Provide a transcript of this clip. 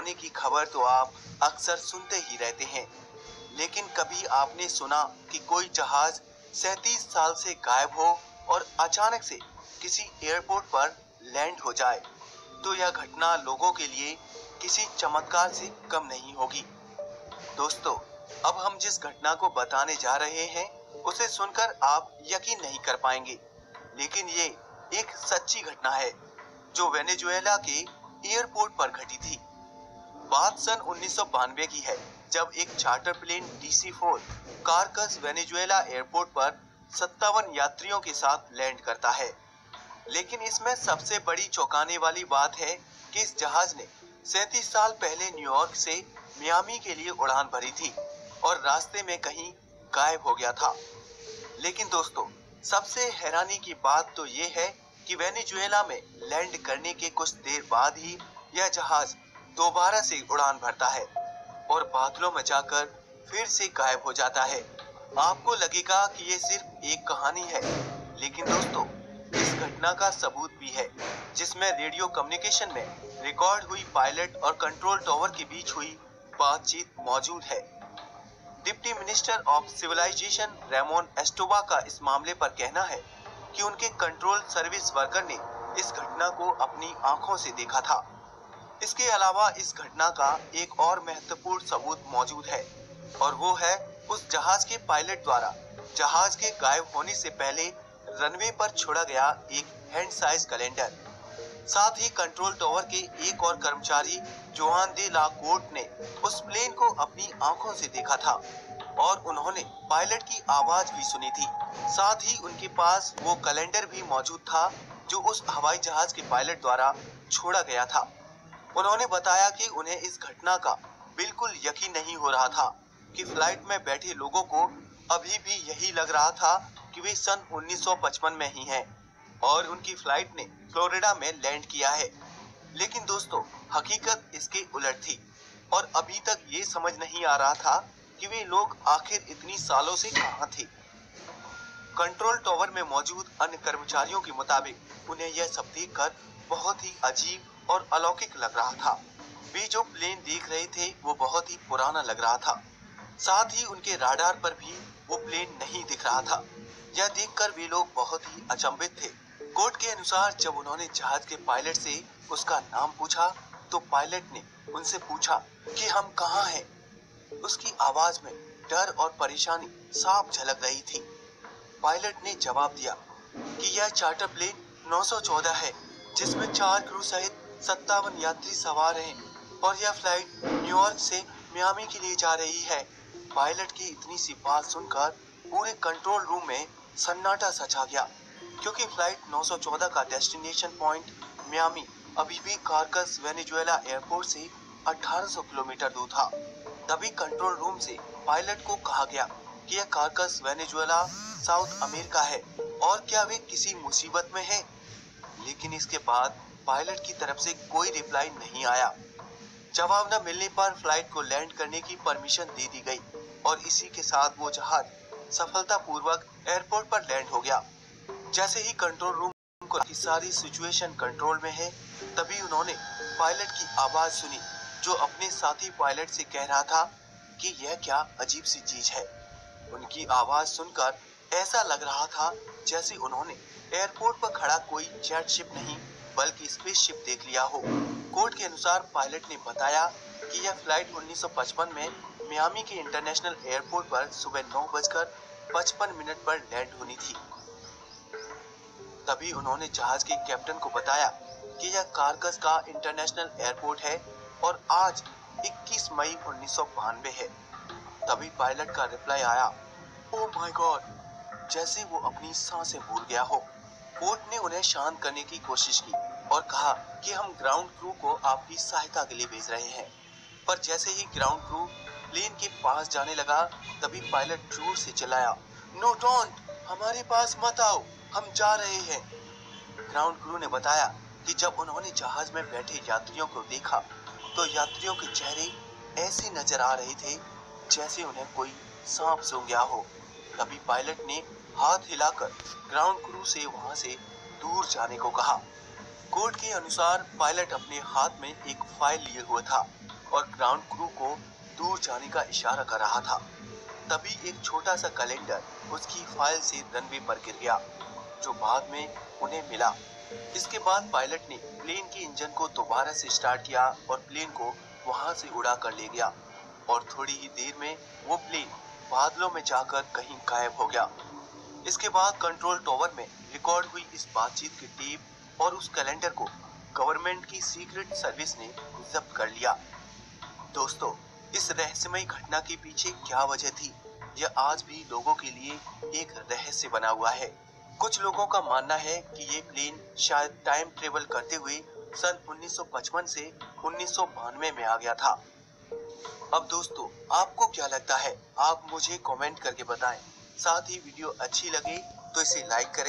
होने की खबर तो आप अक्सर सुनते ही रहते हैं, लेकिन कभी आपने सुना कि कोई जहाज 37 साल से गायब हो और अचानक से किसी एयरपोर्ट पर लैंड हो जाए? तो यह घटना लोगों के लिए किसी चमत्कार से कम नहीं होगी। दोस्तों, अब हम जिस घटना को बताने जा रहे हैं उसे सुनकर आप यकीन नहीं कर पाएंगे, लेकिन ये एक सच्ची घटना है जो वेनेजुएला के एयरपोर्ट पर घटी थी। बात सन 1992 की है, जब एक charter plane DC-4 Caracas Venezuela airport पर 57 यात्रियों के साथ लैंड करता है। लेकिन इसमें सबसे बड़ी चौंकाने वाली बात है कि इस जहाज ने 37 साल पहले न्यूयॉर्क से मियामी के लिए उड़ान भरी थी और रास्ते में कहीं गायब हो गया था। लेकिन दोस्तों, सबसे हैरानी की बात तो ये है कि वेनेजुएला में लैंड करने के कुछ देर बाद ही यह जहाज दोबारा से उड़ान भरता है और बादलों में जाकर फिर से गायब हो जाता है। आपको लगेगा कि ये सिर्फ एक कहानी है, लेकिन दोस्तों, इस घटना का सबूत भी है, जिसमें रेडियो कम्युनिकेशन में रिकॉर्ड हुई पायलट और कंट्रोल टावर के बीच हुई बातचीत मौजूद है। Deputy minister of civilisation Ramon Estoba का इस मामले पर कहना है कि उनके कंट्रोल सर्विस वर्कर ने इस घटना को अपनी आंखों से देखा था। इसके अलावा इस घटना का एक और महत्वपूर्ण सबूत मौजूद है, और वो है उस जहाज के पायलट द्वारा जहाज के गायब होने से पहले रनवे पर छोड़ा गया एक हैंड साइज कैलेंडर। साथ ही कंट्रोल टावर के एक और कर्मचारी जोआन दे ला कोर्ट ने उस प्लेन को अपनी आंखों से देखा था और उन्होंने पायलट की आवाज भी सुनी थी। साथ ही उनके पास वो कैलेंडर भी मौजूद था जो उस हवाई जहाज के पायलट द्वारा छोड़ा गया था। उन्होंने बताया कि उन्हें इस घटना का बिल्कुल यकीन नहीं हो रहा था कि फ्लाइट में बैठे लोगों को अभी भी यही लग रहा था कि वे सन 1955 में ही हैं और उनकी फ्लाइट ने फ्लोरिडा में लैंड किया है। लेकिन दोस्तों, हकीकत इसके उलट थी और अभी तक ये समझ नहीं आ रहा था कि वे लोग आखिर इतनी सालों से कहां थे। कंट्रोल टावर में मौजूद अन्य कर्मचारियों के मुताबिक उन्हें यह सब देखकर बहुत ही अजीब और अलौकिक लग रहा था। वे जो प्लेन देख रहे थे वो बहुत ही पुराना लग रहा था। साथ ही उनके राडार पर भी वो प्लेन नहीं दिख रहा था। यह देखकर वे लोग बहुत ही अचंभित थे। कोर्ट के अनुसार जब उन्होंने जहाज के पायलट से उसका नाम पूछा तो पायलट ने उनसे पूछा कि हम कहाँ हैं। उसकी आवाज में डर और परेशानी साफ झलक रही थी। पायलट ने जवाब दिया कि यह चार्टर प्लेन 914 है, जिसमें 4 क्रू सहित 57 यात्री सवार हैं और यह फ्लाइट न्यूयॉर्क से मियामी के लिए जा रही है। पायलट की इतनी सी बात सुनकर पूरे कंट्रोल रूम में सन्नाटा सा छा गया, क्योंकि फ्लाइट 914 का डेस्टिनेशन पॉइंट मियामी अभी भी कारकस वेनेजुएला एयरपोर्ट से 1800 किलोमीटर दूर था। तभी कंट्रोल रूम से पायलट को कहा गया कि यह कारकस वेनेजुएला साउथ अमेरिका है और क्या वे किसी मुसीबत में हैं। लेकिन इसके बाद पायलट की तरफ से कोई रिप्लाई नहीं आया। जवाब न मिलने पर फ्लाइट को लैंड करने की परमिशन दे दी गई और इसी के साथ वो जहाज सफलतापूर्वक एयरपोर्ट पर लैंड हो गया। जैसे ही कंट्रोल रूम को की सारी सिचुएशन कंट्रोल में है, तभी उन्होंने पायलट की आवाज सुनी जो अपने साथी पायलट से कह रहा था कि यह क्या अजीब सी चीज है। उनकी आवाज सुनकर ऐसा लग रहा था जैसे उन्होंने एयरपोर्ट पर खड़ा कोई जेट शिप नहीं बल्कि स्पेसशिप देख लिया हो। कोर्ट के अनुसार पायलट ने बताया कि यह फ्लाइट 1955 में मियामी के इंटरनेशनल एयरपोर्ट पर सुबह 9:55 पर लैंड होनी थी। तभी उन्होंने जहाज के कैप्टन को बताया कि यह कारकस का इंटरनेशनल एयरपोर्ट है और आज 21 मई 1992 है। तभी पायलट का रिप्लाई आया, ओह माय गॉड, जैसे वो अपनी सांसें भूल गया हो। कोर्ट ने उन्हें शांत करने की कोशिश की और कहा कि हम ग्राउंड क्रू को आपकी सहायता के लिए भेज रहे हैं। पर जैसे ही ग्राउंड क्रू प्लेन के पास जाने लगा, तभी पायलट जोर से चिल्लाया, नो डोंट, हमारे पास मत आओ, हम जा रहे हैं। ग्राउंड क्रू ने बताया कि जब उन्होंने जहाज में बैठे यात्रियों को देखा तो यात्रियों के चेहरे ऐसे नजर आ रहे थे जैसे उन्हें कोई सांप सूंघ गया हो। तभी पायलट ने हाथ हिलाकर ग्राउंड क्रू से वहां से दूर जाने को कहा। कोर्ट के अनुसार पायलट अपने हाथ में एक फाइल लिए हुए था और ग्राउंड क्रू को दूर जाने का इशारा कर रहा था। तभी एक छोटा सा कैलेंडर उसकी फाइल से रनवे पर गिर गया, जो बाद में उन्हें मिला। इसके बाद पायलट ने प्लेन के इंजन को दोबारा से स्टार्ट किया और प्लेन को वहां से उड़ा कर ले गया, और थोड़ी ही देर में वो प्लेन बादलों में जाकर कहीं गायब हो गया। इसके बाद कंट्रोल टॉवर में रिकॉर्ड हुई इस बातचीत की टेप और उस कैलेंडर को गवर्नमेंट की सीक्रेट सर्विस ने जब्त कर लिया। दोस्तों, इस रहस्यमयी घटना के पीछे क्या वजह थी, यह आज भी लोगों के लिए एक रहस्य बना हुआ है। कुछ लोगों का मानना है कि ये प्लेन शायद टाइम ट्रेवल करते हुए सन 1955 से 1992 में आ गया था। अब दोस्तों, आपको क्या लगता है, आप मुझे कमेंट करके बताएं। साथ ही वीडियो अच्छी लगे तो इसे लाइक करें।